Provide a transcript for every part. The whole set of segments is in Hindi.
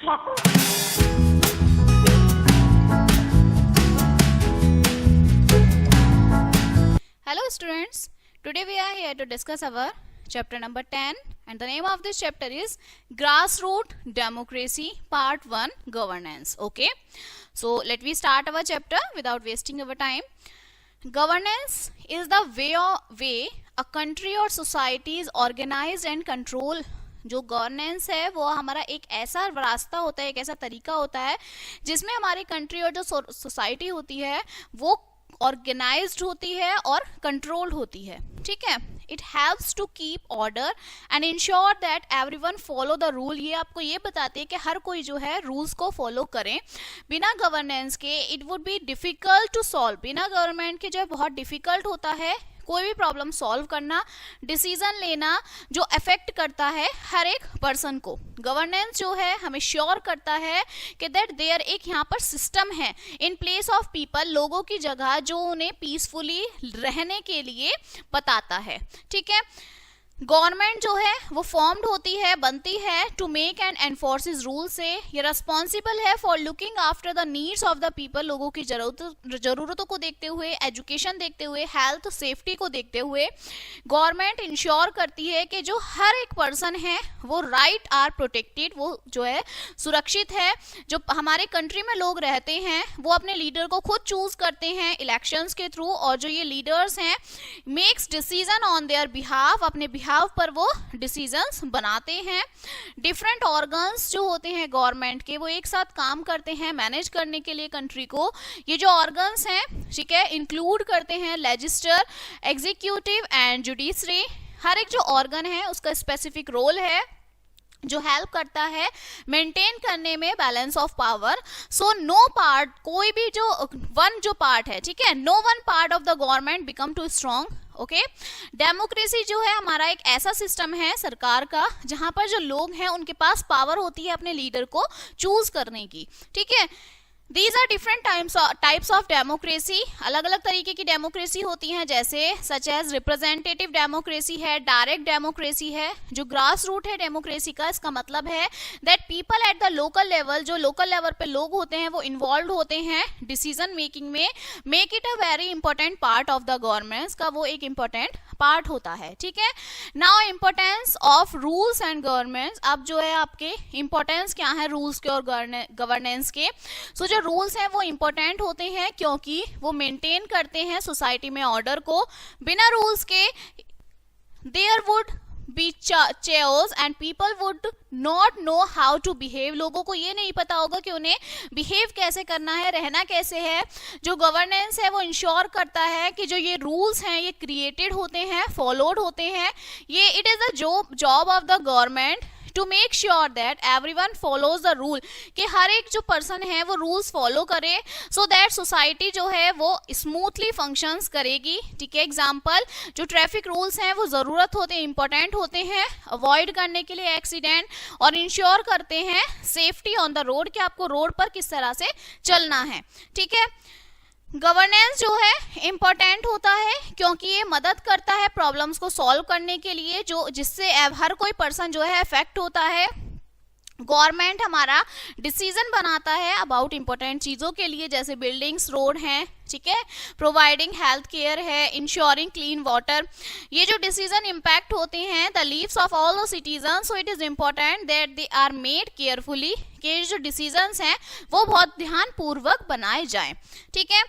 Hello students, today we are here to discuss our chapter number 10 and the name of this chapter is Grassroot Democracy Part 1 Governance. Okay, so let me start our chapter without wasting our time. Governance is the way a country or society is organized and controlled. जो गवर्नेंस है वो हमारा एक ऐसा रास्ता होता है, एक ऐसा तरीका होता है जिसमें हमारी कंट्री और जो सोसाइटी होती है वो ऑर्गेनाइज्ड होती है और कंट्रोल्ड होती है. ठीक है, it helps to keep order and ensure that everyone follow the rule. ये आपको ये बताते हैं कि हर कोई जो है रूल्स को फॉलो करें. बिना गवर्नेंस के it would be difficult to solve. बिना गवर्नमेंट के जो है बहुत डिफिकल्ट होता है कोई भी प्रॉब्लम सॉल्व करना, डिसीजन लेना जो अफेक्ट करता है हर एक पर्सन को. गवर्नेंस जो है हमें श्योर करता है कि दैट देयर एक यहाँ पर सिस्टम है इन प्लेस ऑफ पीपल, लोगों की जगह, जो उन्हें पीसफुली रहने के लिए बताता है. ठीक है, गवर्नमेंट जो है वो फॉर्म्ड होती है, बनती है to make and enforces rule से. ये रिस्पॉन्सिबल है for looking after the needs of the people, लोगों की जरूरतों को देखते हुए, एजुकेशन देखते हुए, हेल्थ सेफ्टी को देखते हुए. गवर्नमेंट इंश्योर करती है कि जो हर एक पर्सन है वो राइट आर प्रोटेक्टेड, वो जो है सुरक्षित है. जो हमारे कंट्री में लोग रहते हैं वो अपने लीडर को खुद चूज करते हैं इलेक्शंस के थ्रू, और जो ये लीडर्स हैं makes decision on their behalf, अपने बिहाफ पर वो डिसीजंस बनाते हैं. डिफरेंट ऑर्गन्स जो होते हैं गवर्नमेंट के वो एक साथ काम करते हैं मैनेज करने के लिए कंट्री को. ये जो ऑर्गन्स हैं, ठीक है, इंक्लूड करते हैं लेजिस्लेचर, एग्जीक्यूटिव एंड जुडिशरी. हर एक जो ऑर्गन है उसका स्पेसिफिक रोल है जो हेल्प करता है मेंटेन करने में balance of power. So no part, कोई भी जो पार्ट है, ठीक है, no one part of the government become too strong. Okay, democracy जो है हमारा एक ऐसा सिस्टम है सरकार का जहां पर जो लोग हैं उनके पास पावर होती है अपने लीडर को चूज करने की. ठीक है, These are different types of democracy. अलग अलग तरीके की डेमोक्रेसी होती हैं, जैसे सच एज रिप्रेजेंटेटिव डेमोक्रेसी है, डायरेक्ट डेमोक्रेसी है. जो ग्रास रूट है डेमोक्रेसी का, इसका मतलब है that people at the local level, जो लोकल लेवल पे लोग होते हैं वो इन्वॉल्व होते हैं डिसीजन मेकिंग में. Make it a very important part of the government का वो एक इंपॉर्टेंट पार्ट होता है. ठीक है, now importance of rules and governance. अब जो है आपके इंपॉर्टेंस क्या है रूल्स के और गवर्नेंस के. सो जो रूल्स हैं वो इंपॉर्टेंट होते हैं क्योंकि वो मेंटेन करते हैं सोसाइटी में ऑर्डर को. बिना रूल्स के there would be chaos and people would not know how to behave. लोगों को ये नहीं पता होगा कि उन्हें बिहेव कैसे करना है, रहना कैसे है. जो गवर्नेंस है वो इंश्योर करता है कि जो ये रूल्स हैं ये क्रिएटेड होते हैं, फॉलोड होते हैं. ये it is the job of the government to make sure that everyone follows the rule, कि हर एक जो पर्सन है वो रूल्स फॉलो करे सो दैट सोसाइटी जो है वो स्मूथली फंक्शंस करेगी. ठीक है, एग्जांपल जो ट्रैफिक रूल्स हैं वो ज़रूरत होते हैं, इंपॉर्टेंट होते हैं अवॉइड करने के लिए एक्सीडेंट, और इंश्योर करते हैं सेफ्टी ऑन द रोड, कि आपको रोड पर किस तरह से चलना है. ठीक है, गवर्नेंस जो है इम्पोर्टेंट होता है क्योंकि ये मदद करता है प्रॉब्लम्स को सॉल्व करने के लिए, जो जिससे हर कोई पर्सन जो है अफेक्ट होता है. गवर्नमेंट हमारा डिसीजन बनाता है अबाउट इंपॉर्टेंट चीज़ों के लिए, जैसे बिल्डिंग्स, रोड हैं, ठीक है, प्रोवाइडिंग हेल्थ केयर है, इंश्योरिंग क्लीन वाटर. ये जो डिसीजन इम्पैक्ट होते हैं the lives of all the citizen. So it is important that they are made carefully, कि जो डिसीजंस हैं वो बहुत ध्यानपूर्वक बनाए जाएं. ठीक है,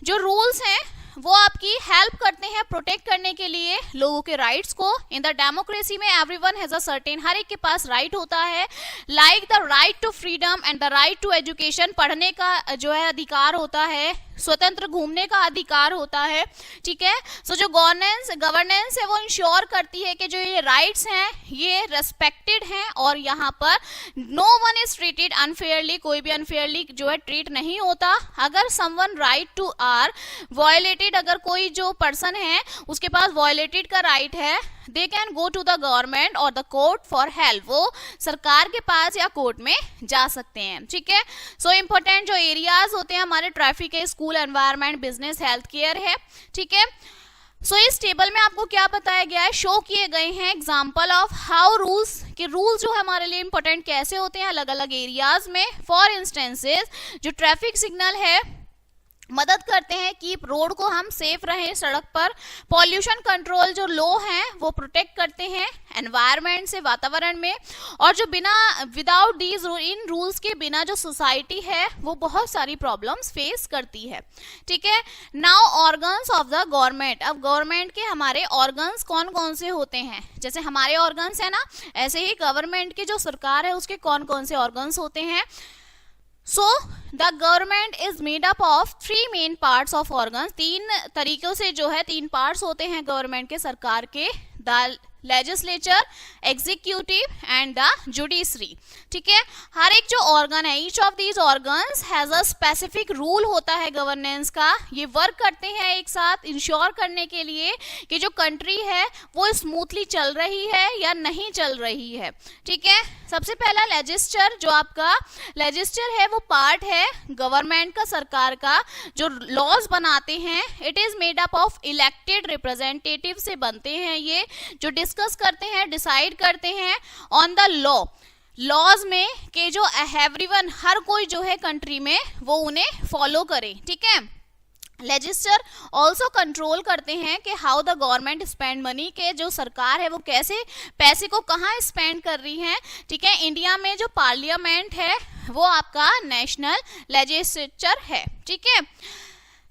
जो रूल्स हैं वो आपकी हेल्प करते हैं प्रोटेक्ट करने के लिए लोगों के राइट्स को. इन द डेमोक्रेसी में एवरीवन हैज अ सर्टेन, हर एक के पास राइट होता है, like the right to freedom and the right to education. पढ़ने का जो है अधिकार होता है, स्वतंत्र घूमने का अधिकार होता है. ठीक है, सो जो गवर्नेंस है वो इंश्योर करती है कि जो ये राइट्स हैं ये रेस्पेक्टेड हैं और यहाँ पर no one is treated unfairly, कोई भी अनफेयरली जो है ट्रीट नहीं होता. अगर someone right to are violated, अगर कोई जो पर्सन है उसके पास वायलेटेड का राइट है, they can go to the government और द कोर्ट फॉर हेल्प, वो सरकार के पास या कोर्ट में जा सकते हैं. ठीक है, सो इम्पोर्टेंट जो एरियाज होते हैं हमारे ट्रैफिक है, school, environment, business, health care है. ठीक है, सो इस टेबल में आपको क्या बताया गया है, शो किए गए हैं एग्जाम्पल ऑफ हाउ रूल्स, कि रूल्स जो हमारे लिए इंपॉर्टेंट कैसे होते हैं अलग अलग एरियाज में। फॉर इंस्टेंसेस जो ट्रैफिक सिग्नल है मदद करते हैं कि रोड को हम सेफ रहें सड़क पर। पॉल्यूशन कंट्रोल जो लॉ हैं वो प्रोटेक्ट करते हैं एनवायरनमेंट से, वातावरण में। और जो बिना विदाउट दीज इन रूल्स के बिना जो सोसाइटी है वो बहुत सारी प्रॉब्लम्स फेस करती है। ठीक है, now organs of the government. अब गवर्नमेंट के हमारे ऑर्गन्स कौन कौन से होते हैं, जैसे हमारे ऑर्गन्स है ना, ऐसे ही गवर्नमेंट की जो सरकार है उसके कौन कौन से ऑर्गन्स होते हैं। So the government is made up of three main parts of organs। तीन तरीकों से जो है तीन पार्ट्स होते हैं गवर्नमेंट के, सरकार के, the legislature, executive and the judiciary. ठीक है, हर एक जो ऑर्गन है, each of these organs has a specific rule होता है गवर्नेंस का। ये वर्क करते हैं एक साथ इंश्योर करने के लिए कि जो कंट्री है वो स्मूथली चल रही है या नहीं चल रही है। ठीक है, सबसे पहला लेजिस्लेचर, जो आपका लेजिस्लेचर है वो पार्ट है गवर्नमेंट का, सरकार का, जो लॉज बनाते हैं। It is made up of elected representative से बनते हैं ये, जो डिस्कस करते हैं, डिसाइड करते हैं ऑन द लॉज में कि जो एवरीवन, हर कोई जो है कंट्री में वो उन्हें फॉलो करे। ठीक है, लेजिस्लेचर ऑल्सो कंट्रोल करते हैं कि how the government spend money, के जो सरकार है वो कैसे पैसे को कहाँ स्पेंड कर रही है। ठीक है, इंडिया में जो पार्लियामेंट है वो आपका नेशनल लेजिस्लेचर है। ठीक है,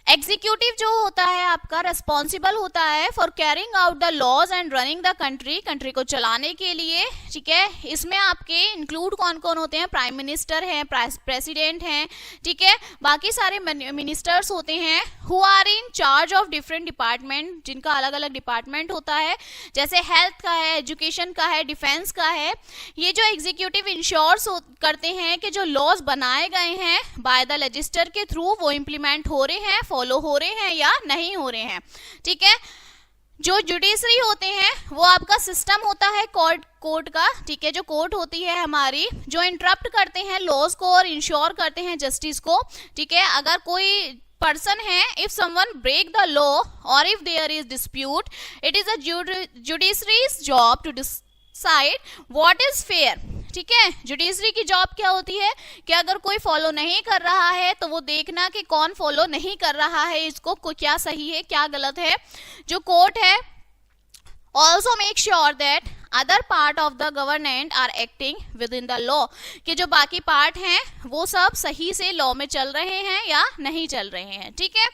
एग्जीक्यूटिव जो होता है आपका रेस्पॉन्सिबल होता है for carrying out the laws and running the country, country को चलाने के लिए। ठीक है, इसमें आपके इंक्लूड कौन कौन होते हैं, प्राइम मिनिस्टर हैं, प्रेसिडेंट हैं। ठीक है, बाकी सारे मिनिस्टर्स होते हैं who are in charge of different department, जिनका अलग अलग डिपार्टमेंट होता है, जैसे हेल्थ का है, एजुकेशन का है, डिफेंस का है। ये जो एग्जीक्यूटिव इंश्योर्स करते हैं कि जो लॉज बनाए गए हैं बाय द लेजिस्लेचर के थ्रू वो इम्प्लीमेंट हो रहे हैं, फॉलो हो रहे हैं या नहीं हो रहे हैं। ठीक है, जो जुडिशरी होते हैं वो आपका सिस्टम होता है कोर्ट का। ठीक है, जो कोर्ट होती है हमारी, जो इंटरप्ट करते हैं लॉज को और इंश्योर करते हैं जस्टिस को। ठीक है, अगर कोई पर्सन है, if someone break the law और if there is dispute, it is a judiciary's job to decide what is fair. ठीक है, जुडिशरी की जॉब क्या होती है कि अगर कोई फॉलो नहीं कर रहा है तो वो देखना कि कौन फॉलो नहीं कर रहा है, इसको क्या सही है क्या गलत है। जो कोर्ट है also make sure that other part of the government are acting within the law, कि जो बाकी पार्ट हैं वो सब सही से लॉ में चल रहे हैं या नहीं चल रहे हैं। ठीक है,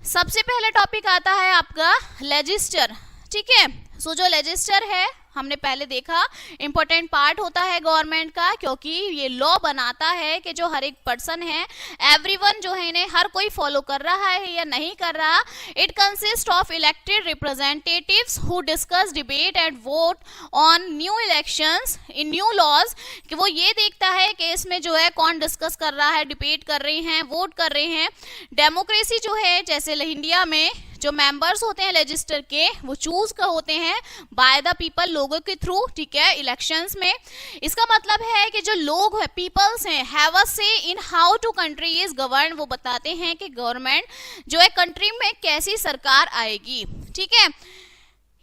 सबसे पहले टॉपिक आता है आपका लेजिस्लेचर। ठीक है, सो जो लेजिस्लेचर है हमने पहले देखा इंपॉर्टेंट पार्ट होता है गवर्नमेंट का, क्योंकि ये लॉ बनाता है कि जो हर एक पर्सन है, एवरीवन जो है, इन्हें हर कोई फॉलो कर रहा है या नहीं कर रहा। It consist of elected representatives who discuss, debate and vote on new elections in new laws, कि वो ये देखता है कि इसमें जो है कौन डिस्कस कर रहा है, डिबेट कर रहे हैं, वोट कर रहे हैं। डेमोक्रेसी जो है, जैसे इंडिया में जो मेंबर्स होते हैं लेजिस्लेचर के वो चूज का होते हैं बाय द पीपल, लोगों के थ्रू। ठीक है, इलेक्शंस में। इसका मतलब है कि जो लोग है, पीपल्स हैं, have a say in how to country is govern, वो बताते हैं कि गवर्नमेंट जो है कंट्री में कैसी सरकार आएगी। ठीक है,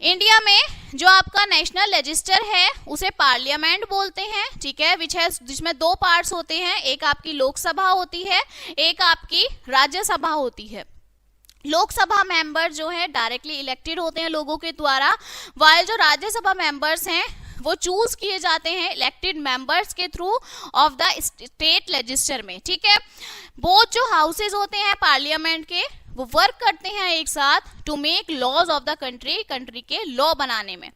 इंडिया में जो आपका नेशनल लेजिस्लेचर है उसे पार्लियामेंट बोलते हैं। ठीक है, जिसमें दो पार्ट्स होते हैं, एक आपकी लोकसभा होती है, एक आपकी राज्यसभा होती है। लोकसभा मेंबर जो है डायरेक्टली इलेक्टेड होते हैं लोगों के द्वारा, वाइल जो राज्यसभा मेंबर्स हैं वो चूज किए जाते हैं इलेक्टेड मेंबर्स के through of the state legislature में। ठीक है, बोथ जो हाउसेज होते हैं पार्लियामेंट के वो वर्क करते हैं एक साथ to make laws of the country, country के लॉ बनाने में।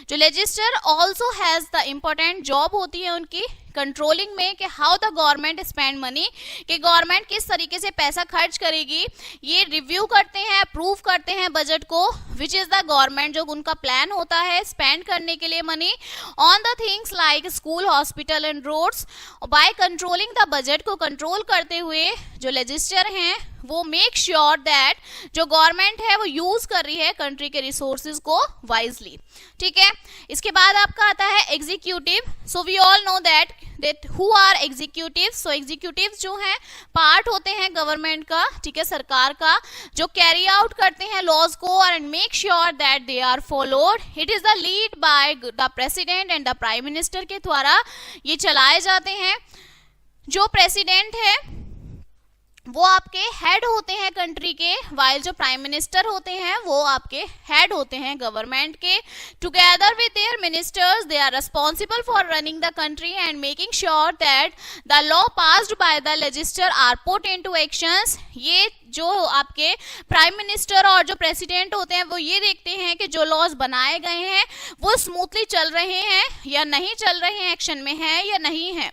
जो legislature also has the important job होती है उनकी कंट्रोलिंग में, कि how the government spend money, कि गवर्नमेंट किस तरीके से पैसा खर्च करेगी। ये रिव्यू करते हैं, अप्रूव करते हैं बजट को, विच इज द गवर्नमेंट, जो उनका प्लान होता है स्पेंड करने के लिए money on the things like school, hospital and roads. By controlling the budget को कंट्रोल करते हुए जो लेजिस्लेचर हैं वो मेक श्योर दैट जो गवर्नमेंट है वो यूज कर रही है कंट्री के रिसोर्सेज को वाइजली। ठीक है, इसके बाद आपका आता है executive. So we all know that that who are executives. So executives जो हैं पार्ट होते हैं गवर्नमेंट का, ठीक है, सरकार का, जो कैरी आउट करते हैं लॉज को and make sure that they are followed. It is the lead by the president and the prime minister के द्वारा ये चलाए जाते हैं. जो प्रेसिडेंट है वो आपके हेड होते हैं कंट्री के, वाइल जो प्राइम मिनिस्टर होते हैं वो आपके हेड होते हैं गवर्नमेंट के. Together with their ministers they are responsible for running the country and making sure that the law passed by the legislature are put into actions. ये जो आपके प्राइम मिनिस्टर और जो प्रेसिडेंट होते हैं वो ये देखते हैं कि जो लॉज बनाए गए हैं वो स्मूथली चल रहे हैं या नहीं चल रहे हैं, एक्शन में है या नहीं है.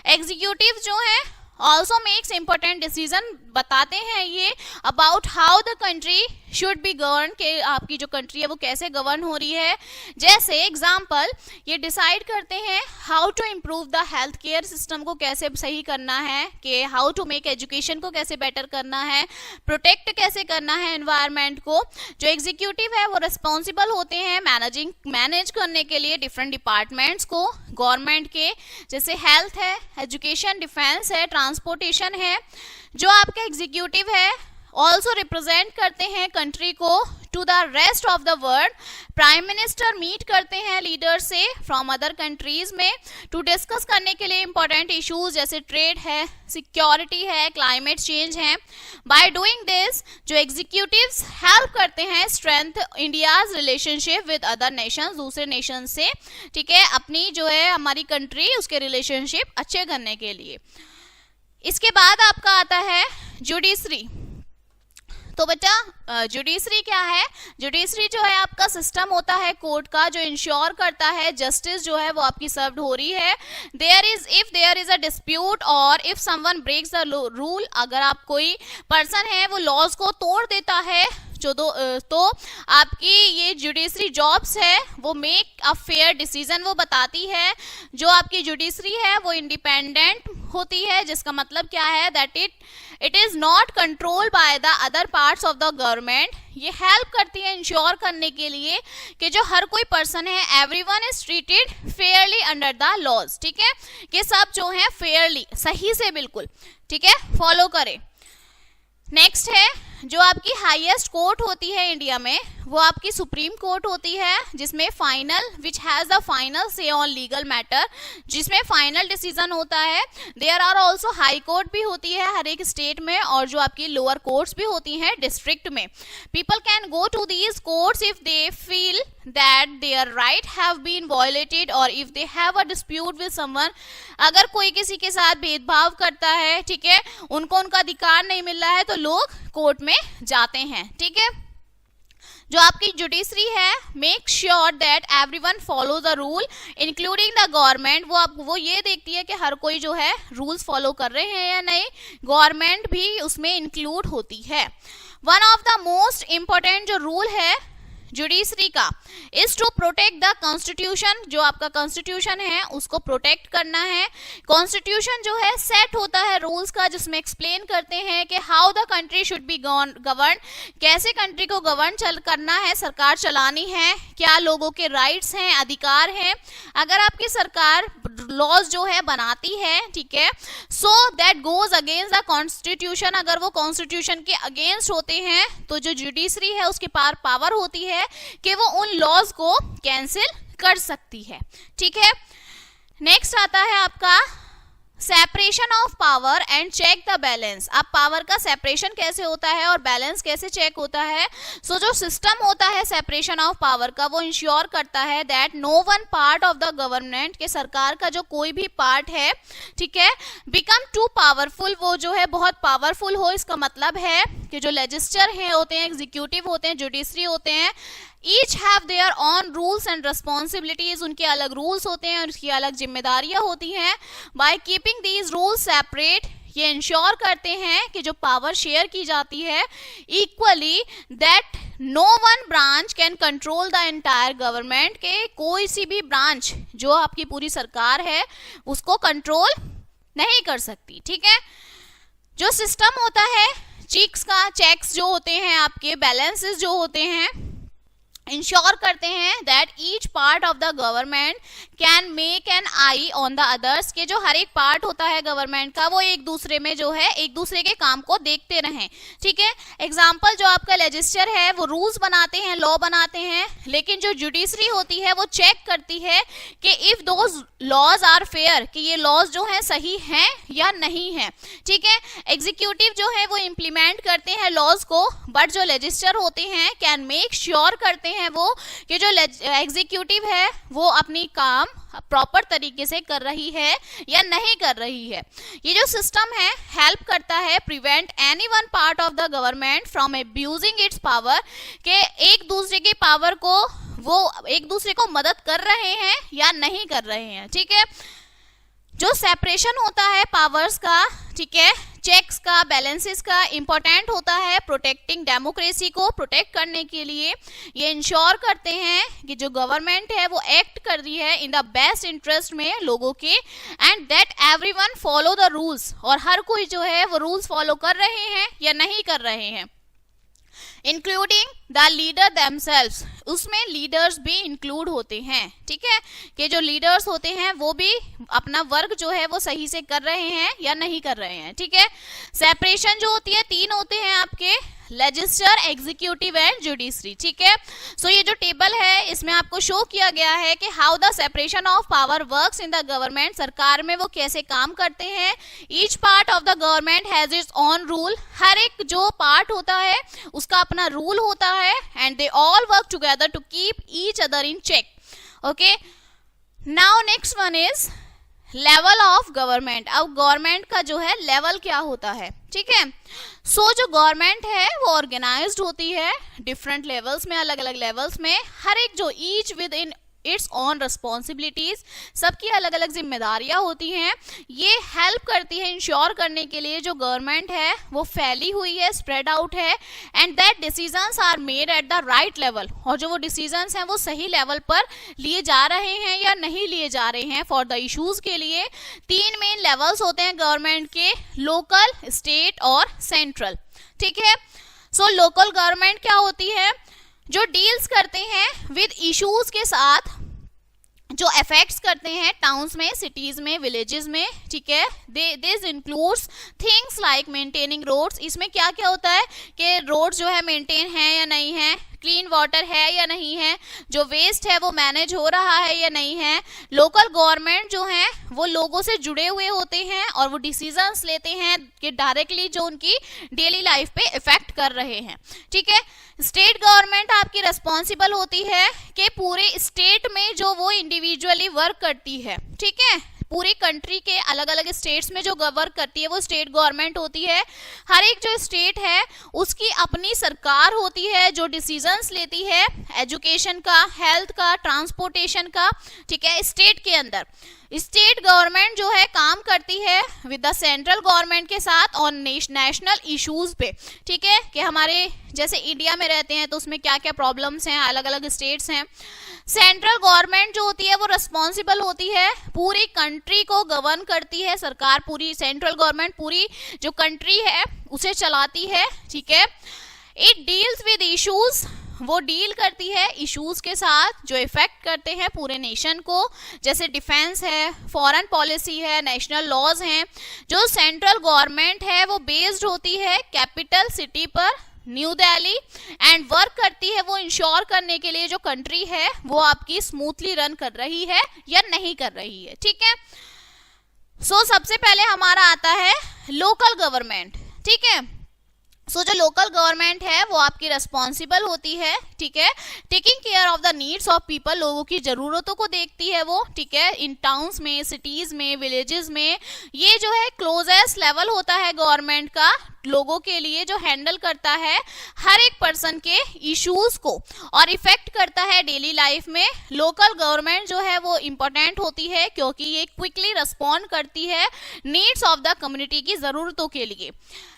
एग्जीक्यूटिव जो है also makes important decision, बताते हैं ये about how the country should be governed, कि आपकी जो कंट्री है वो कैसे गवर्न हो रही है. जैसे एग्जाम्पल ये डिसाइड करते हैं how to improve the health care system को कैसे सही करना है, कि हाउ टू मेक एजुकेशन को कैसे बेटर करना है, प्रोटेक्ट कैसे करना है एनवायरनमेंट को. जो एग्जीक्यूटिव है वो रिस्पॉन्सिबल होते हैं मैनेज करने के लिए डिफरेंट डिपार्टमेंट्स को गवर्नमेंट के, जैसे हेल्थ है, एजुकेशन, डिफेंस है, ट्रांसपोर्टेशन है. जो आपका एग्जीक्यूटिव है ऑल्सो रिप्रेजेंट करते हैं कंट्री को to the rest of the world. Prime minister meet करते हैं लीडर से फ्रॉम अदर कंट्रीज में टू डिस्कस करने के लिए इंपॉर्टेंट इश्यूज जैसे ट्रेड है, सिक्योरिटी है, क्लाइमेट चेंज है. बाय डूइंग दिस जो एग्जीक्यूटिव्स हेल्प करते हैं strength India's relationship with other nations, दूसरे नेशन से, ठीक है, अपनी जो है हमारी कंट्री उसके रिलेशनशिप अच्छे करने के लिए. इसके बाद आपका आता है जुडिशरी. तो बेटा जुडिशरी क्या है? जुडिशरी जो है आपका सिस्टम होता है कोर्ट का जो इंश्योर करता है जस्टिस जो है वो आपकी सर्व्ड हो रही है. If there is a dispute और if someone breaks the rule, अगर आप कोई पर्सन है वो लॉज को तोड़ देता है तो आपकी ये जुडिशरी जॉब्स है वो मेक अ फेयर डिसीजन वो बताती है. जो आपकी जुडिशरी है वो इंडिपेंडेंट होती है, जिसका मतलब क्या है that it is not controlled by the other parts of the government. ये हेल्प करती है इंश्योर करने के लिए कि जो हर कोई पर्सन है everyone is treated fairly under the laws, ठीक है, कि सब जो है फेयरली सही से बिल्कुल, ठीक है, फॉलो करें. नेक्स्ट है जो आपकी हाईएस्ट कोर्ट होती है इंडिया में वो आपकी सुप्रीम कोर्ट होती है, जिसमें final which has the final say on legal matter, जिसमें फाइनल डिसीजन होता है. There are also high court भी होती है हर एक स्टेट में और जो आपकी लोअर कोर्ट्स भी होती हैं डिस्ट्रिक्ट में. People can go to these courts if they feel that their right have been violated और if they have a dispute with someone. अगर कोई किसी के साथ भेदभाव करता है, ठीक है, उनको उनका अधिकार नहीं मिल रहा है तो लोग कोर्ट में जाते हैं, ठीक है. जो आपकी जुडिशरी है make sure that everyone follow the rule including the government. वो ये देखती है कि हर कोई जो है रूल्स फॉलो कर रहे हैं या नहीं, गवर्नमेंट भी उसमें इंक्लूड होती है. One of the most important जो रूल है जुडिशरी का is to protect the constitution. जो आपका कॉन्स्टिट्यूशन है उसको प्रोटेक्ट करना है. कॉन्स्टिट्यूशन जो है सेट होता है रूल्स का जिसमें एक्सप्लेन करते हैं कि how the country should be govern, कैसे कंट्री को गवर्न करना है, सरकार चलानी है, क्या लोगों के राइट्स हैं, अधिकार हैं. अगर आपकी सरकार लॉज जो है बनाती है, ठीक है, so that goes against the constitution, अगर वो कॉन्स्टिट्यूशन के अगेंस्ट होते हैं तो जो जुडिशरी है उसके पावर होती है कि वो उन लॉज को कैंसिल कर सकती है, ठीक है. नेक्स्ट आता है आपका separation of power and check the balance. अब पावर का सेपरेशन कैसे होता है और बैलेंस कैसे चेक होता है. सो जो सिस्टम होता है सेपरेशन ऑफ पावर का वो इंश्योर करता है that no one part of the government, के सरकार का जो कोई भी पार्ट है, ठीक है, बिकम टू पावरफुल, वो जो है बहुत पावरफुल हो. इसका मतलब है कि जो लेजिस्लेचर हैं होते हैं, एग्जीक्यूटिव होते हैं, जुडिशरी होते हैं, each have their on rules and responsibilities. उनके अलग रूल्स होते हैं और उसकी अलग जिम्मेदारियां होती हैं. By keeping these rules separate ये इंश्योर करते हैं कि जो पावर शेयर की जाती है equally, that no one branch can control the entire government, के कोई सी भी ब्रांच जो आपकी पूरी सरकार है उसको कंट्रोल नहीं कर सकती, ठीक है. जो सिस्टम होता है चेक्स जो होते हैं आपके, बैलेंसेस जो होते हैं, इंश्योर करते हैं that each part of the government can make an I on the others, के जो हर एक पार्ट होता है गवर्नमेंट का वो एक दूसरे में जो है एक दूसरे के काम को देखते रहें, ठीक है। एग्जाम्पल जो आपका लेजिस्लेचर है वो रूल्स बनाते हैं, लॉ बनाते हैं, लेकिन जो जुडिशरी होती है वो चेक करती है कि if those laws are fair, कि ये लॉज जो है सही हैं या नहीं है, ठीक है। एग्जीक्यूटिव जो है वो इम्प्लीमेंट करते हैं लॉज को, बट जो लेजिस्लेचर होते हैं कैन मेक श्योर करते हैं वो कि जो एग्जीक्यूटिव है वो अपनी काम प्रॉपर तरीके से कर रही है या नहीं कर रही है। ये जो सिस्टम है हेल्प करता है prevent any one part of the government from abusing it's power, के एक दूसरे के पावर को वो एक दूसरे को मदद कर रहे हैं या नहीं कर रहे हैं, ठीक है। जो सेपरेशन होता है पावर्स का, ठीक है, चेक्स का, बैलेंसेस का, इंपॉर्टेंट होता है प्रोटेक्टिंग डेमोक्रेसी को प्रोटेक्ट करने के लिए। ये इंश्योर करते हैं कि जो गवर्नमेंट है वो एक्ट कर रही है इन द बेस्ट इंटरेस्ट में लोगों के, and that everyone follow the rules, और हर कोई जो है वो रूल्स फॉलो कर रहे हैं या नहीं कर रहे हैं, इंक्लूडिंग द लीडर देमसेल्व्स, उसमें लीडर्स भी इंक्लूड होते हैं, ठीक है, कि जो लीडर्स होते हैं वो भी अपना वर्क जो है वो सही से कर रहे हैं या नहीं कर रहे हैं, ठीक है। सेपरेशन जो होती है तीन होते हैं आपके, लेजिस्लेचर, एग्जीक्यूटिव एंड जुडिशरी, ठीक है। सो ये जो टेबल है इसमें आपको शो किया गया है कि how the separation of power works in the government, सरकार में वो कैसे काम करते हैं। Each part of the government has its own rule, हर एक जो पार्ट होता है उसका अपना रूल होता है, and they all work together to keep each other in check, okay. Now next one is level of government. अब गवर्नमेंट का जो है लेवल क्या होता है, ठीक है। सो जो गवर्नमेंट है वो ऑर्गेनाइज्ड होती है डिफरेंट लेवल्स में, अलग अलग लेवल्स में, हर एक जो each with in its on responsibilities, सबकी अलग अलग जिम्मेदारियां होती हैं। ये हेल्प करती है इंश्योर करने के लिए जो गवर्नमेंट है वो फैली हुई है, स्प्रेड आउट है, and that decisions are made at the right level, और जो वो डिसीजंस हैं वो सही लेवल पर लिए जा रहे हैं या नहीं लिए जा रहे हैं फॉर द इश्यूज के लिए। तीन मेन लेवल्स होते हैं गवर्नमेंट के, लोकल, स्टेट और सेंट्रल, ठीक है। सो लोकल गवर्नमेंट क्या होती है, जो डील्स करते हैं विद इश्यूज के साथ जो अफेक्ट्स करते हैं टाउन्स में, सिटीज में, विलेजेस में, ठीक है। This includes things like maintaining roads, इसमें क्या क्या होता है कि रोड जो है मेंटेन है या नहीं है, क्लीन वाटर है या नहीं है, जो वेस्ट है वो मैनेज हो रहा है या नहीं है। लोकल गवर्नमेंट जो है वो लोगों से जुड़े हुए होते हैं और वो डिसीजंस लेते हैं कि डायरेक्टली जो उनकी डेली लाइफ पे इफेक्ट कर रहे हैं, ठीक है। स्टेट गवर्नमेंट आपकी रिस्पॉन्सिबल होती है कि पूरे स्टेट में जो वो इंडिविजुअली वर्क करती है, ठीक है, पूरी कंट्री के अलग अलग स्टेट्स में जो वर्क करती है वो स्टेट गवर्नमेंट होती है। हर एक जो स्टेट है उसकी अपनी सरकार होती है जो डिसीजंस लेती है एजुकेशन का, हेल्थ का, ट्रांसपोर्टेशन का, ठीक है। स्टेट के अंदर स्टेट गवर्नमेंट जो है काम करती है विद द सेंट्रल गवर्नमेंट के साथ ऑन नेशनल इश्यूज पे, ठीक है, कि हमारे जैसे इंडिया में रहते हैं तो उसमें क्या क्या प्रॉब्लम्स हैं, अलग अलग स्टेट्स हैं। सेंट्रल गवर्नमेंट जो होती है वो रिस्पॉन्सिबल होती है, पूरी कंट्री को गवर्न करती है सरकार, पूरी सेंट्रल गवर्नमेंट पूरी जो कंट्री है उसे चलाती है, ठीक है। इट डील्स विद इश्यूज, वो डील करती है इश्यूज के साथ जो इफेक्ट करते हैं पूरे नेशन को, जैसे डिफेंस है, फॉरेन पॉलिसी है, नेशनल लॉज हैं। जो सेंट्रल गवर्नमेंट है वो बेस्ड होती है कैपिटल सिटी पर, न्यू दिल्ली, एंड वर्क करती है वो इंश्योर करने के लिए जो कंट्री है वो आपकी स्मूथली रन कर रही है या नहीं कर रही है, ठीक है। सो सबसे पहले हमारा आता है लोकल गवर्नमेंट, ठीक है। सो जो लोकल गवर्नमेंट है वो आपकी रिस्पॉन्सिबल होती है, ठीक है, taking care of the needs of people, लोगों की जरूरतों को देखती है वो, ठीक है, इन टाउन्स में, सिटीज में, विलेजेस में। ये जो है क्लोजेस्ट लेवल होता है गवर्नमेंट का लोगों के लिए, जो हैंडल करता है हर एक पर्सन के इश्यूज को और इफेक्ट करता है डेली लाइफ में। लोकल गवर्नमेंट जो है वो इम्पोर्टेंट होती है क्योंकि ये क्विकली रिस्पॉन्ड करती है नीड्स ऑफ द कम्युनिटी की जरूरतों के लिए।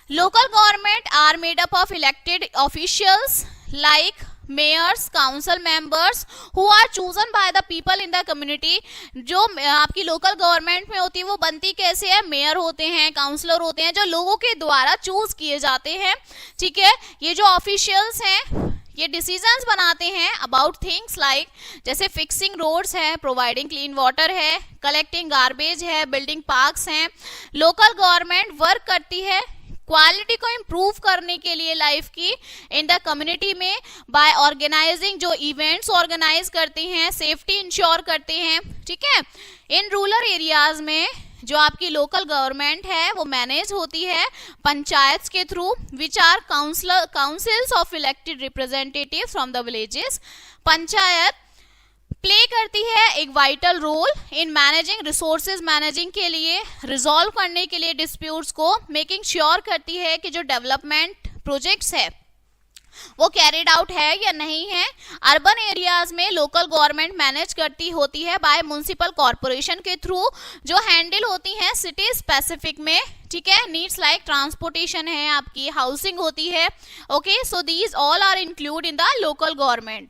Local government are made up of elected officials like mayors, council members who are chosen by the people in the community। जो आपकी लोकल गवर्नमेंट में होती है वो बनती कैसे है, मेयर होते हैं, काउंसलर होते हैं जो लोगों के द्वारा चूज किए जाते हैं, ठीक है। ये जो ऑफिशियल्स हैं ये डिसीजंस बनाते हैं अबाउट थिंग्स लाइक जैसे फिक्सिंग रोड्स है, प्रोवाइडिंग क्लीन वाटर है, कलेक्टिंग गार्बेज है, बिल्डिंग पार्क्स हैं। लोकल गवर्नमेंट वर्क करती है क्वालिटी को इम्प्रूव करने के लिए लाइफ की इन द कम्युनिटी में बाय ऑर्गेनाइजिंग, जो इवेंट्स ऑर्गेनाइज करते हैं, सेफ्टी इंश्योर करते हैं। ठीक है, इन रूरल एरियाज में जो आपकी लोकल गवर्नमेंट है वो मैनेज होती है पंचायत के through, which are councils of elected representatives from the villages. Panchayat play करती है एक vital role in managing resources, managing के लिए, रिजॉल्व करने के लिए डिस्प्यूट्स को, मेकिंग श्योर करती है कि जो डेवलपमेंट प्रोजेक्ट्स है वो कैरिड आउट है या नहीं है। अर्बन एरियाज में लोकल गवर्नमेंट मैनेज करती होती है बाय म्युनिसिपल कॉर्पोरेशन के थ्रू, जो हैंडल होती हैं सिटी स्पेसिफिक में। ठीक है, नीड्स लाइक ट्रांसपोर्टेशन है, आपकी हाउसिंग होती है। Okay, so these all are include in the local government.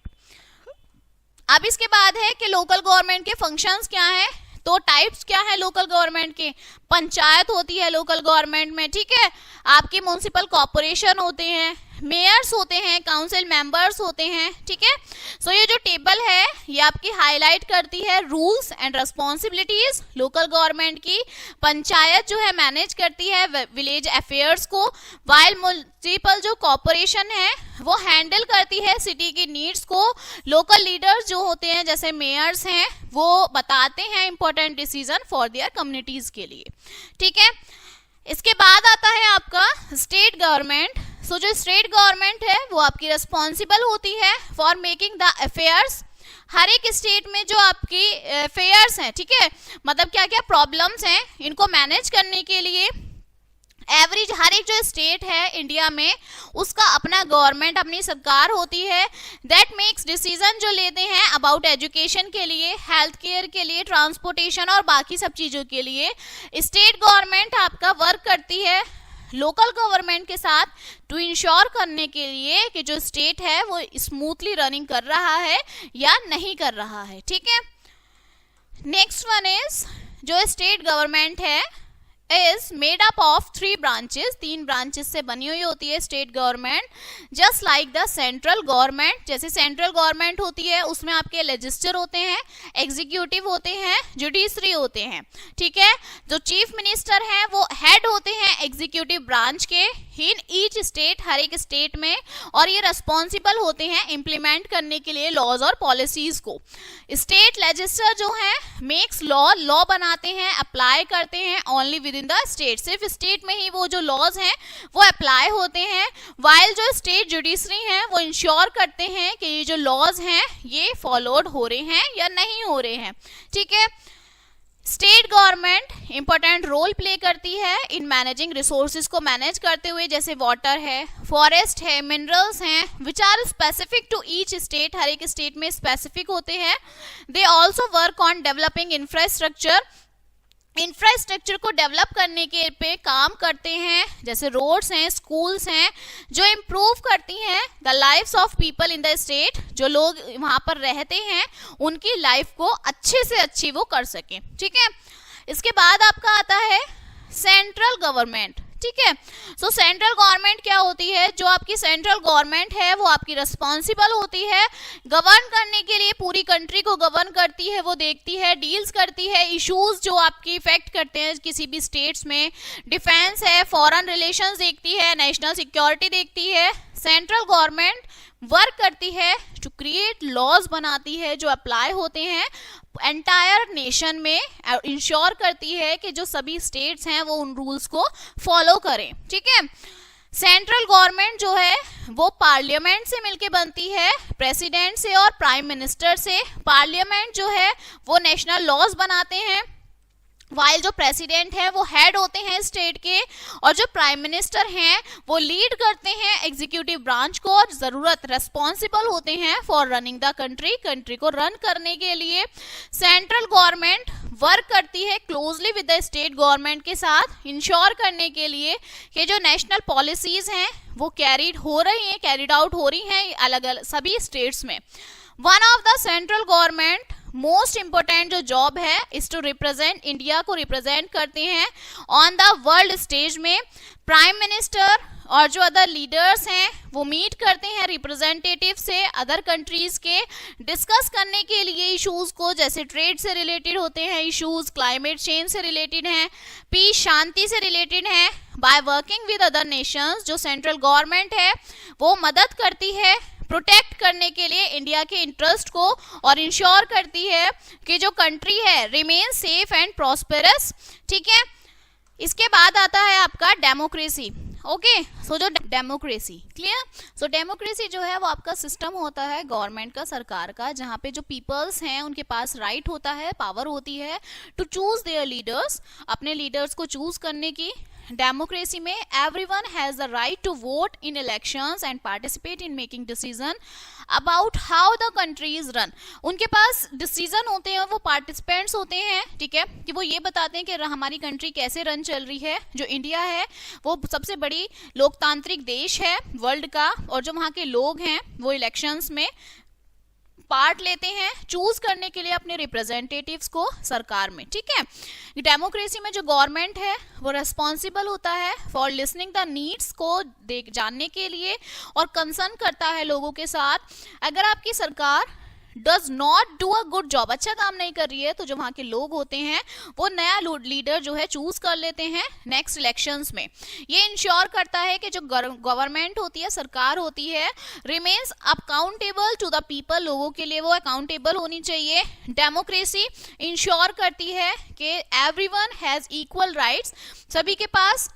अब इसके बाद है कि लोकल गवर्नमेंट के फंक्शंस क्या है, तो टाइप्स क्या है लोकल गवर्नमेंट के। पंचायत होती है लोकल गवर्नमेंट में, ठीक है, आपके म्युनिसिपल कॉर्पोरेशन होते हैं, मेयर्स होते हैं, काउंसिल मेंबर्स होते हैं। ठीक है, सो ये जो टेबल है ये आपकी हाईलाइट करती है rules and responsibilities local government की। पंचायत जो है मैनेज करती है विलेज अफेयर्स को, वाइल म्युनिसिपल जो कॉर्पोरेशन है वो हैंडल करती है सिटी की नीड्स को। लोकल लीडर्स जो होते हैं जैसे मेयर्स हैं वो बताते हैं important decision for their communities के लिए। ठीक है, इसके बाद आता है आपका स्टेट गवर्नमेंट। सो जो स्टेट गवर्नमेंट है वो आपकी रिस्पॉन्सिबल होती है फॉर मेकिंग द अफेयर्स। हर एक स्टेट में जो आपकी अफेयर्स हैं, ठीक है, मतलब क्या क्या प्रॉब्लम्स हैं, इनको मैनेज करने के लिए एवरेज हर एक जो स्टेट है इंडिया में उसका अपना गवर्नमेंट, अपनी सरकार होती है दैट मेक्स डिसीजन जो लेते हैं अबाउट एजुकेशन के लिए, हेल्थ केयर के लिए, ट्रांसपोर्टेशन और बाकी सब चीज़ों के लिए। स्टेट गवर्नमेंट आपका वर्क करती है लोकल गवर्नमेंट के साथ टू इंश्योर करने के लिए कि जो स्टेट है वो स्मूथली रनिंग कर रहा है या नहीं कर रहा है। ठीक है, नेक्स्ट वन इज जो स्टेट गवर्नमेंट है is made up of 3 branches, 3 branches से बनी हुई होती है state government, just like the central government. जैसे सेंट्रल गवर्नमेंट होती है उसमें आपके लेजिस्लेचर होते हैं, एग्जीक्यूटिव होते हैं, जुडिशरी होते हैं। ठीक है, जो चीफ मिनिस्टर हैं वो हेड होते हैं एग्जीक्यूटिव ब्रांच के इन ईच स्टेट, हर एक स्टेट में, और ये रिस्पॉन्सिबल होते हैं इम्प्लीमेंट करने के लिए लॉज और पॉलिसीज को। स्टेट लेजिस्लेचर जो है मेक्स लॉ बनाते हैं, अप्लाई करते हैं only with in the state, सिर्फ स्टेट में ही वो जो लॉज हैं वो अप्लाई होते हैं। वाइल जो स्टेट जुडिशरी हैं वो इंश्योर करते हैं कि ये जो लॉज हैं ये फॉलोड हो रहे हैं या नहीं हो रहे हैं। ठीक है, state government important role play करती है इन मैनेजिंग रिसोर्सेज को मैनेज करते हुए, जैसे वाटर है, फॉरेस्ट है, मिनरल्स हैं, which are specific to each state, हर एक स्टेट में स्पेसिफिक होते हैं। They also work on developing infrastructure को डेवलप करने के पे काम करते हैं, जैसे रोड्स हैं, स्कूल्स हैं, जो इम्प्रूव करती हैं the lifes of people in the state, जो लोग वहाँ पर रहते हैं उनकी लाइफ को अच्छे से अच्छी वो कर सकें। ठीक है, इसके बाद आपका आता है सेंट्रल गवर्नमेंट। ठीक है, सो सेंट्रल गवर्नमेंट क्या होती है, जो आपकी सेंट्रल गवर्नमेंट है वो आपकी रिस्पॉन्सिबल होती है गवर्न करने के लिए, पूरी कंट्री को गवर्न करती है, वो देखती है, डील्स करती है इश्यूज जो आपकी इफेक्ट करते हैं किसी भी स्टेट्स में, डिफेंस है, फॉरेन रिलेशंस देखती है, नेशनल सिक्योरिटी देखती है। सेंट्रल गवर्नमेंट वर्क करती है टू क्रिएट लॉज बनाती है जो अप्लाई होते हैं एंटायर नेशन में, इंश्योर करती है कि जो सभी स्टेट्स हैं वो उन रूल्स को फॉलो करें। ठीक है, सेंट्रल गवर्नमेंट जो है वो पार्लियामेंट से मिलके बनती है, प्रेसिडेंट से और प्राइम मिनिस्टर से। पार्लियामेंट जो है वो नेशनल लॉज बनाते हैं, वाइल जो प्रेसिडेंट है वो हेड होते हैं स्टेट के, और जो प्राइम मिनिस्टर हैं वो लीड करते हैं एग्जीक्यूटिव ब्रांच को, और जरूरत रिस्पॉन्सिबल होते हैं फॉर रनिंग द कंट्री को रन करने के लिए। सेंट्रल गवर्नमेंट वर्क करती है closely with the state government के साथ, इंश्योर करने के लिए कि जो नेशनल पॉलिसीज हैं वो कैरिड आउट हो रही हैं अलग अलग सभी स्टेट्स में। One of the central government most important जो जॉब है इज टू रिप्रेजेंट, इंडिया को रिप्रेजेंट करते हैं ऑन द वर्ल्ड स्टेज में। प्राइम मिनिस्टर और जो अदर लीडर्स हैं वो मीट करते हैं रिप्रेजेंटेटिव से अदर कंट्रीज के, डिस्कस करने के लिए इश्यूज को, जैसे ट्रेड से रिलेटेड होते हैं इश्यूज, क्लाइमेट चेंज से रिलेटेड हैं, पीस शांति से रिलेटेड हैं। By working with other Nations, जो सेंट्रल गवर्नमेंट है वो मदद करती है प्रोटेक्ट करने के लिए इंडिया के इंटरेस्ट को और इंश्योर करती है कि जो कंट्री है रिमेन सेफ एंड प्रॉस्पेरस। ठीक है, इसके बाद आता है आपका डेमोक्रेसी। ओके, सो जो डेमोक्रेसी, क्लियर। सो डेमोक्रेसी जो है वो आपका सिस्टम होता है गवर्नमेंट का, सरकार का, जहाँ पे जो पीपल्स हैं उनके पास राइट होता है, पावर होती है टू चूज देयर लीडर्स, अपने लीडर्स को चूज करने की। डेमोक्रेसी में everyone has the right to vote in elections and participate in making decision about how the country is run. उनके पास डिसीजन होते हैं, वो पार्टिसिपेंट्स होते हैं, ठीक है, कि वो ये बताते हैं कि हमारी कंट्री कैसे रन चल रही है। जो इंडिया है वो सबसे बड़ी लोकतांत्रिक देश है वर्ल्ड का, और जो वहाँ के लोग हैं वो इलेक्शंस में पार्ट लेते हैं चूज करने के लिए अपने रिप्रेजेंटेटिव्स को सरकार में। ठीक है, डेमोक्रेसी में जो गवर्नमेंट है वो रेस्पॉन्सिबल होता है फॉर लिसनिंग द नीड्स को जानने के लिए और कंसर्न करता है लोगों के साथ। अगर आपकी सरकार does not do a good job, अच्छा काम नहीं कर रही है, तो जो वहाँ के लोग होते हैं वो नया लीडर जो है चूज कर लेते हैं नेक्स्ट इलेक्शंस में। ये इंश्योर करता है कि जो गवर्नमेंट होती है, सरकार होती है, remains accountable to the people, लोगों के लिए वो अकाउंटेबल होनी चाहिए। डेमोक्रेसी इंश्योर करती है कि एवरीवन हैज इक्वल राइट्स, सभी के पास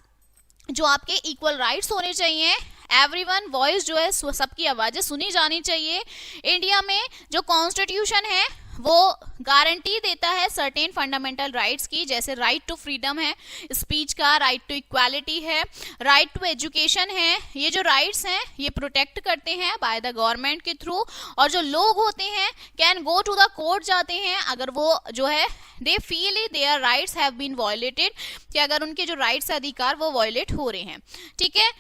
जो आपके इक्वल राइट्स होने चाहिए। एवरीवन वॉइस जो है सबकी आवाजें सुनी जानी चाहिए। इंडिया में जो कॉन्स्टिट्यूशन है वो गारंटी देता है सर्टेन फंडामेंटल राइट्स की, जैसे राइट टू फ्रीडम है स्पीच का, राइट टू इक्वालिटी है, राइट टू एजुकेशन है। ये जो राइट्स हैं ये प्रोटेक्ट करते हैं बाय द गवर्नमेंट के थ्रू। और जो लोग होते हैं can go to the court जाते हैं अगर वो जो है they feel their rights have been violated, कि अगर उनके जो राइट्स अधिकार वो वायलेट हो रहे हैं। ठीक है,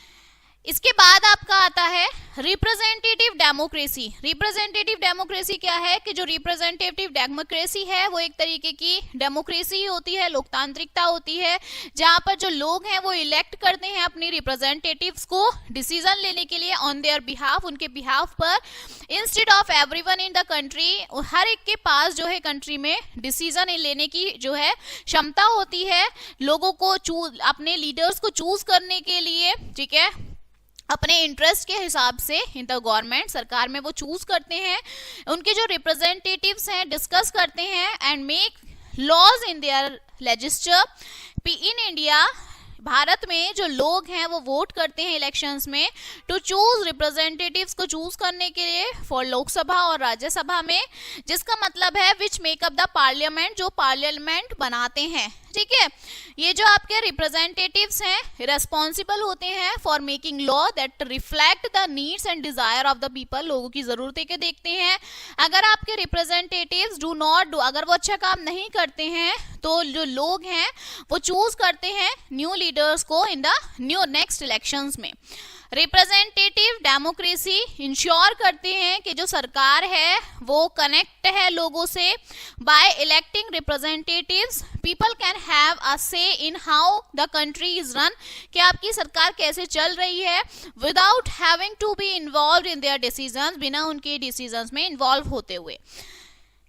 इसके बाद आपका आता है रिप्रेजेंटेटिव डेमोक्रेसी। रिप्रेजेंटेटिव डेमोक्रेसी क्या है कि जो रिप्रेजेंटेटिव डेमोक्रेसी है वो एक तरीके की डेमोक्रेसी होती है, लोकतांत्रिकता होती है, जहां पर जो लोग हैं वो इलेक्ट करते हैं अपनी रिप्रेजेंटेटिव्स को डिसीजन लेने के लिए ऑन देयर बिहाफ, उनके बिहाफ पर। Instead of everyone in the country, हर एक के पास जो है कंट्री में डिसीजन लेने की जो है क्षमता होती है लोगों को अपने लीडर्स को चूज करने के लिए। ठीक है, अपने इंटरेस्ट के हिसाब से इन द गवर्नमेंट, सरकार में वो चूज करते हैं, उनके जो रिप्रेजेंटेटिव्स हैं डिस्कस करते हैं and make laws in their legislature. In India, Bharat में जो लोग हैं वो वोट करते हैं इलेक्शंस में टू चूज रिप्रेजेंटेटिव्स को चूज करने के लिए फॉर लोकसभा और राज्यसभा में, जिसका मतलब है विच मेकअप द पार्लियामेंट, जो पार्लियामेंट बनाते हैं। ठीक है, ये जो आपके रिप्रेजेंटेटिव्स हैं रिस्पॉन्सिबल होते हैं for making law that reflect the needs and desire of the people, लोगों की जरूरतें के देखते हैं। अगर आपके रिप्रेजेंटेटिव्स डू नॉट डू, अगर वो अच्छा काम नहीं करते हैं तो जो लोग हैं वो चूज करते हैं न्यू लीडर्स को in the new next elections में। रिप्रेजेंटेटिव डेमोक्रेसी इंश्योर करते हैं कि जो सरकार है वो कनेक्ट है लोगों से। By electing representatives people can have a say in how the country is run, कि आपकी सरकार कैसे चल रही है, without having to be involve in their decisions, बिना उनके डिसीजंस में इन्वॉल्व होते हुए।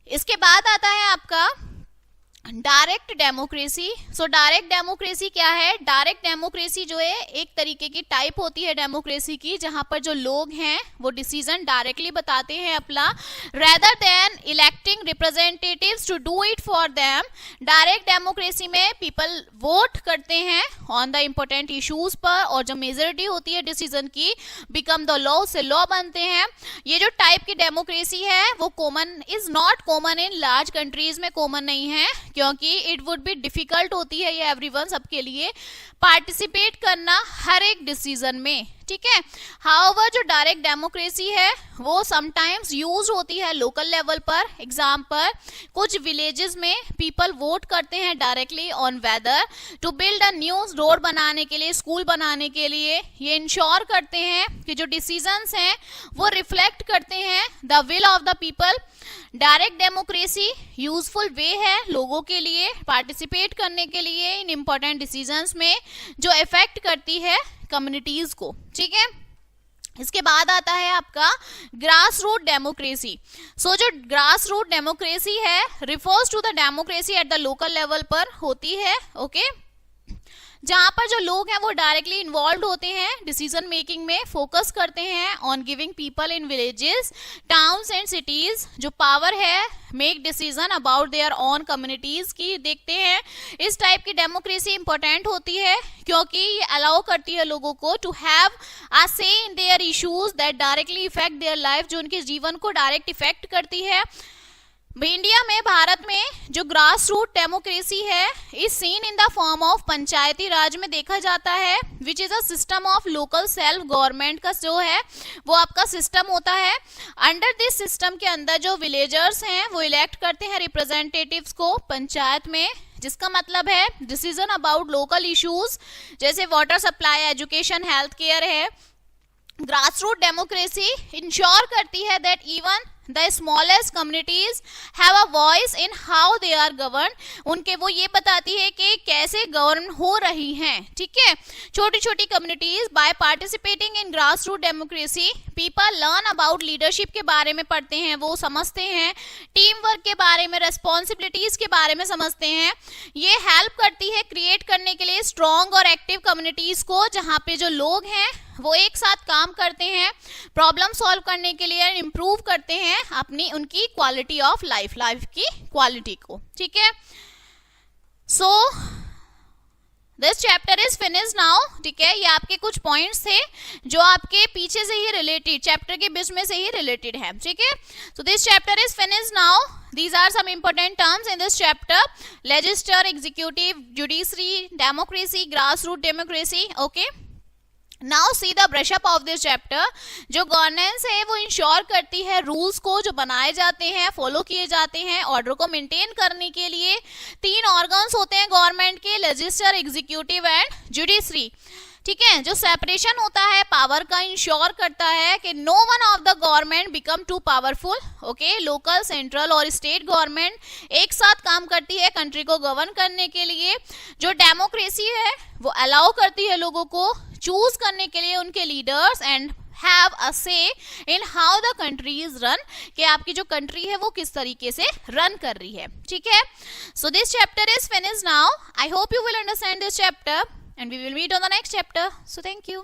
इसके बाद आता है आपका direct democracy. So direct democracy क्या है? डायरेक्ट डेमोक्रेसी जो है एक तरीके की टाइप होती है डेमोक्रेसी की, जहां पर जो लोग हैं वो डिसीजन डायरेक्टली बताते हैं अपना, rather than electing representatives to do it for them. Direct democracy में पीपल वोट करते हैं ऑन द इम्पोर्टेंट इश्यूज पर, और जो मेजोरिटी होती है डिसीजन की बिकम द लॉ, से लॉ बनते हैं। ये जो टाइप की डेमोक्रेसी है वो common is not common in large countries में, कॉमन नहीं है, क्योंकि इट वुड बी डिफिकल्ट होती है ये एवरीवन, सबके लिए पार्टिसिपेट करना हर एक डिसीजन में। ठीक है, हाउएवर जो डायरेक्ट डेमोक्रेसी है वो समटाइम्स यूज होती है लोकल लेवल पर। एग्जाम्पल, कुछ विलेजेस में पीपल वोट करते हैं directly on whether to build a new road बनाने के लिए, स्कूल बनाने के लिए। ये इंश्योर करते हैं कि जो डिसीजंस हैं वो रिफ्लेक्ट करते हैं the will of the people. Direct democracy useful way है लोगों के लिए पार्टिसिपेट करने के लिए इन इम्पोर्टेंट डिसीजंस में, जो इफेक्ट करती है कम्युनिटीज को, ठीक है। इसके बाद आता है आपका ग्रास रूट डेमोक्रेसी। सो जो ग्रास रूट डेमोक्रेसी है refers to the democracy at the local level पर होती है, ओके, जहां पर जो लोग हैं वो डायरेक्टली इन्वॉल्व होते हैं डिसीजन मेकिंग में, फोकस करते हैं on giving people in villages, towns and cities जो पावर है make decision about their own communities की देखते हैं। इस टाइप की डेमोक्रेसी इंपॉर्टेंट होती है क्योंकि ये अलाउ करती है लोगों को to have a say in their issues that directly effect their life, जो उनके जीवन को डायरेक्ट इफेक्ट करती है। इंडिया में, भारत में जो ग्रास रूट डेमोक्रेसी है is seen in the form of panchayati raj में देखा जाता है, which is a system of local self government का जो है वो आपका सिस्टम होता है। अंडर दिस सिस्टम के अंदर जो विलेजर्स हैं वो इलेक्ट करते हैं रिप्रेजेंटेटिव्स को पंचायत में, जिसका मतलब है डिसीजन अबाउट लोकल इश्यूज जैसे water supply, education, health care है। ग्रास रूट डेमोक्रेसी इंश्योर करती है that even the smallest communities have a voice in how they are governed, उनके वो ये बताती है कि कैसे गवर्न हो रही हैं, ठीक है। छोटी छोटी communities by participating in grass root democracy people learn about leadership के बारे में पढ़ते हैं, वो समझते हैं, टीम वर्क के बारे में, रेस्पॉन्सिबिलिटीज के बारे में समझते हैं। ये हेल्प करती है क्रिएट करने के लिए स्ट्रॉन्ग और एक्टिव कम्युनिटीज को, जहाँ पे जो लोग हैं वो एक साथ काम करते हैं प्रॉब्लम सॉल्व करने के लिए, इम्प्रूव करते हैं अपनी उनकी क्वालिटी ऑफ लाइफ की क्वालिटी को, ठीक है। So this chapter is finish now, ठीक है। ये आपके कुछ पॉइंट्स थे जो आपके पीछे से ही रिलेटेड, चैप्टर के बीच में से ही रिलेटेड है, ठीक है। So this chapter is finish now. These are some important terms in this chapter: legislature, executive, judiciary, democracy, grassroots democracy, okay. Now see the brush-up of this chapter. जो गवर्नेंस है वो इंश्योर करती है रूल्स को जो बनाए जाते हैं, फॉलो किए जाते हैं ऑर्डर को मेंटेन करने के लिए। 3 ऑर्गन्स होते हैं गवर्नमेंट के, लेजिस्लेचर, एग्जीक्यूटिव एंड जुडिशरी, ठीक है। जो सेपरेशन होता है पावर का इंश्योर करता है कि no one of the government become too powerful, okay. Local, central और स्टेट गवर्नमेंट एक साथ काम करती है कंट्री को गवर्न करने के लिए। जो डेमोक्रेसी है वो अलाउ करती है लोगों को चूज करने के लिए उनके leaders and have a say in how the country is run, कि आपकी जो कंट्री है वो किस तरीके से रन कर रही है, ठीक है। So this chapter is finish now. I hope you will understand this chapter and we will meet on the next chapter. So thank you.